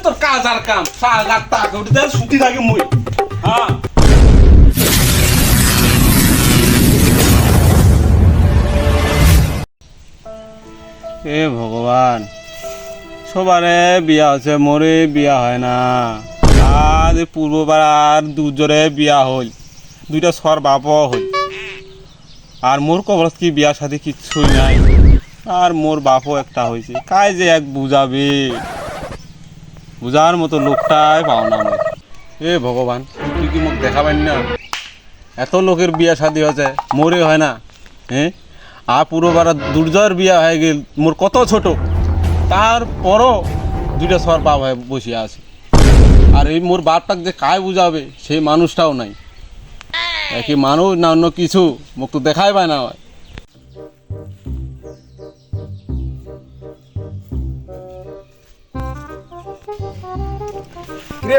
তোর কাজ আর কাম শাক আর তাক উঠতে সুতি থাকে মুই হ্যাঁ এ ভগবান সবারে বিয়া হচ্ছে মোরে বিয়া হয় না আজ পূর্ববার দুজরে বিয়া হল দুইটা সর বাপও হল আর মোর কবরত কি বিয়ার সাথে কিচ্ছুই নাই আর মোর বাপও একটা হয়েছে কাজ যে এক বুঝাবে বুঝার মতো লোকটাই পাও না আমি এ ভগবান তুই কি মোক দেখাবেন না এত লোকের বিয়া শাদী হয়েছে মোরে হয় না হ্যাঁ আর পুরোবার দুর্জয়ের বিয়া হয়ে গেল মোর কত ছোট তারপরও দুইটা সর বাপ হয়ে বসিয়া আছে আর এই মোর বাপটাকে যে কায় বুঝাবে সেই মানুষটাও নাই একই মানুষ না অন্য কিছু মোক তো দেখাই পায় না হয়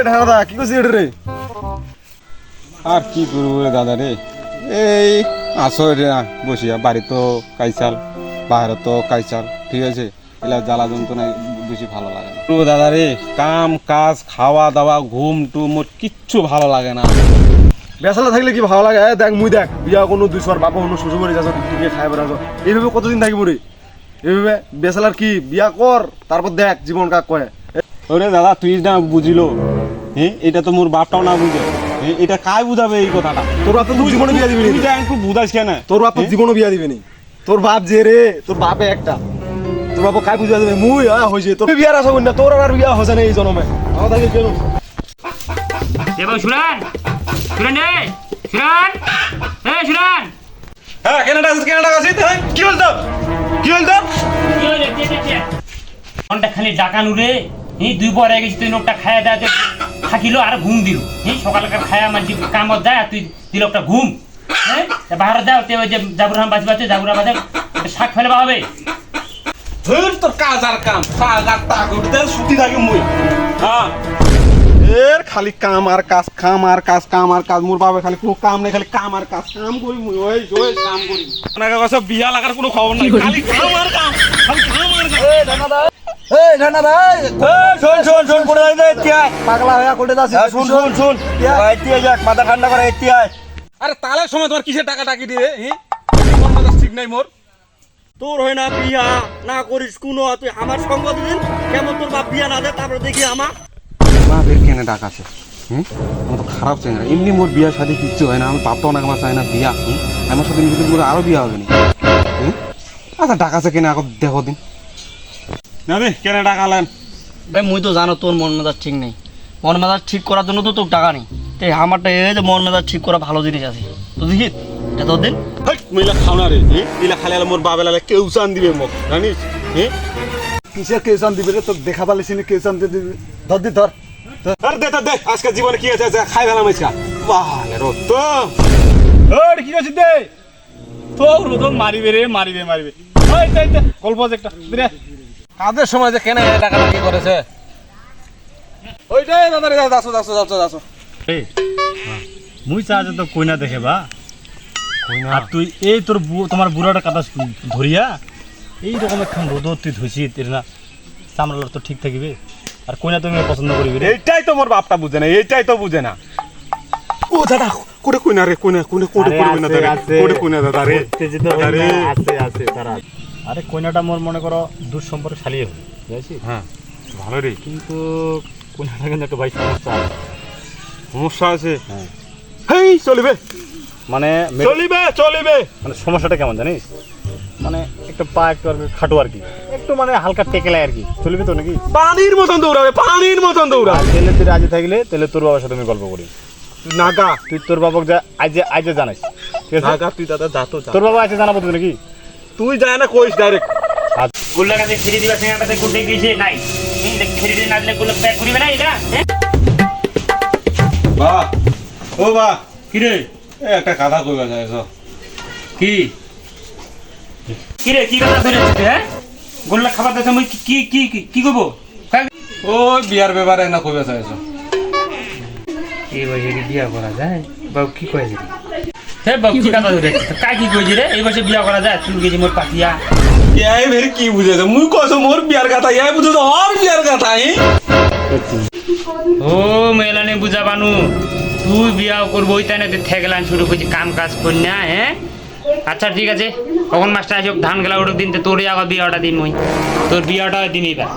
দাদা কি করছিস রে আর কি করবো রে দাদা রে এই আসো রে বসিয়া বাড়ি তো কাইচাল বাইরে তো কাইচাল ঠিক আছে এলা জ্বালা যন্ত্রণায় বেশি ভালো লাগে না ও দাদা রে কাম কাজ খাওয়া দাওয়া ঘুম টুম মোট কিচ্ছু ভালো লাগে না বেসালা থাকলে কি ভালো লাগে দেখ মুই দেখ বিয়া কোনো দুইশোর বাবা কোনো শ্বশুর বাড়ি যাচ্ছ তুই খাই বেড়াছ এইভাবে কতদিন থাকিব রে এইভাবে বেসালার কি বিয়া কর তারপর দেখ জীবন কাক কয় ওরে দাদা তুই না বুঝিল হ্যাঁ এটা তো মোর বাপটাও না বুঝে এটা কায় বুঝাবে এই কথাটা তোর বাপ তো জীবনে বিয়া দিবি তুই একটু বুঝাস কেন তোর বাপ তো জীবনে বিয়া দিবি নি তোর বাপ যে রে তোর বাপে একটা তোর বাপ কাই বুঝা দেবে মুই হয়েছে তোর বিয়ার আসা না তোর আর বিয়া হচ্ছে না এই জন্মে আমার থাকে কেন শুনান শুনান শুনান শুনান হ্যাঁ কেনাটা আছে কি বলতো কি বলতো ঘন্টা খালি ডাকানু রে এই দুই পর হয়ে গেছি তুই লোকটা খাইয়া দেয় থাকিল আর ঘুম দিল এই সকালকার খায়া আমার কামত যায় আর তুই দিল একটা ঘুম হ্যাঁ বাহারে যাও তে ওই যে জাবুর হাম বাঁচি বাঁচে জাবুরা বাজে শাক ফেলে হবে তোর কাজ আর কাম শাক আর তাক উঠতে সুতি থাকে মুই হ্যাঁ এর খালি কাম আর কাজ কাম আর কাজ কাম আর কাজ মোর বাবা খালি কোনো কাম নেই খালি কাম আর কাজ কাম করি মুই ওই ওই কাম করি আপনার কাছে বিয়া লাগার কোনো খবর নাই খালি কাম আর কাম খালি কাম আর কাম এই ধানা দা এই শোন কোড়ে যাই এতিয়া পাগলা হয়া কোড়ে যাস শুন এতিয়া যাক মাথা ঠান্ডা করে এতিয়া আরে তালের সময় তোমার কিসের টাকা টাকি দিয়ে হ্যাঁ মন মাথা ঠিক নাই মোর তোর হয় না বিয়া না করিস কোনো তুই আমার সঙ্গ দিন কেমন তোর বাপ বিয়া না দে তারপরে দেখি আমার বাপের কেন ডাক আছে হুম আমার তো খারাপ চাই না এমনি মোর বিয়ার সাথে কিচ্ছু হয় না আমি বাপটাও না আমার চাই না বিয়া আমার সাথে নিজেদের মোর আরো বিয়া হবে না আচ্ছা ডাক আছে কেন এখন দেখো দিন না রে কেন ডাকালেন ভাই মুই তো জানো তোর মন মেজাজ ঠিক নেই মন মেজাজ ঠিক করার জন্য তো তোর টাকা নেই তাই আমারটা এই যে মন মেজাজ ঠিক করা ভালো জিনিস আছে তো দেখি এটা তোর দিন মহিলা খাও না রে ইলা খালি মোর বাবা লালে কেউ চান দিবে মোক জানিস হ্যাঁ কিসের কেসান দিবে রে তোর দেখা পালিস নি কেসান দিবি ধর দি ধর আরে দে দে আজকে জীবনে কি আছে খাই ফেলাম আজকে বাহালে রো তো ওই কি করছিস দে তো মারিবে রে মারিবে ওই তাই গল্প আছে একটা রে কাদের সময় যে কেন টাকা কি করেছে ওইটাই দাদা রে যাও মুই চাচা তো কইনা দেখে বা আর তুই এই তোর তোমার বুড়াটা কাটা ধরিয়া এইরকম একখান রোদ তুই ধুইছিস এর না চামড়ার তো ঠিক থাকিবে আর কইনা তুমি পছন্দ করিবি রে এইটাই তো মোর বাপটা বুঝে না এইটাই তো বুঝে না ও দাদা কোড়ে কইনা রে কোনে কইনা দাদা কোড়ে কইনা দাদা রে আছে তারা আরে কইনাটা মোর মনে করো দূর সম্পর্কে শালিয়ে হবে বুঝছিস হ্যাঁ ভালো রে কিন্তু কইনাটা কিন্তু একটা ভাই সমস্যা আছে হ্যাঁ হেই চলিবে মানে মানে সমস্যাটা কেমন জানিস মানে একটা পা একটু আর খাটো আর কি একটু মানে হালকা টেকেলাই আর কি চলবে তো নাকি পানির মতন দৌড়াবে তেলে তুই রাজি থাকলে তাহলে তোর বাবার সাথে আমি গল্প করি নাগা তুই তোর বাবাকে যা আজে জানাইস ঠিক আছে নাগা তুই দাদা যা তো তোর বাবা আছে জানাবো তুই নাকি তুই যায় না কইস ডাইরেক্ট গুল্লা কাছে ফিরে দিবা সেখানটাতে গুড্ডে গিয়েছে নাই ফিরে দিয়ে না দিলে গুল্লা প্যাক করিবে না এটা বাহ ও বাহ কি রে একটা কথা কইবা যাইছ কি রে কি কথা ধরে আছে হ্যাঁ গুল্লা খাবার দাও আমি কি কি কি করব ওই বিয়ার ব্যাপারে না কইবা যাইছ এই বয়সে বিয়া করা যায় বাবু কি কয় রে হ্যাঁ বাবু কি কথা ধরে কাই কি কইছি রে এই বয়সে বিয়া করা যায় চুল গেছি মোর পাতিয়া ইয়াই ভেরি কি বুঝেছ মুই কইছ মোর বিয়ার কথা ইয়াই বুঝছ আর বিয়ার কথা ও মেলানে বুঝাবানু তুই বিয়া করবো ওই তাই না তুই থেগলান শুরু করছি কাম কাজ করি না হ্যাঁ আচ্ছা ঠিক আছে কখন মাস্টার আসুক ধান গেলা ওটা দিন তো তোরই আবার বিয়াটা দিন মই তোর বিয়াটা দিন এবার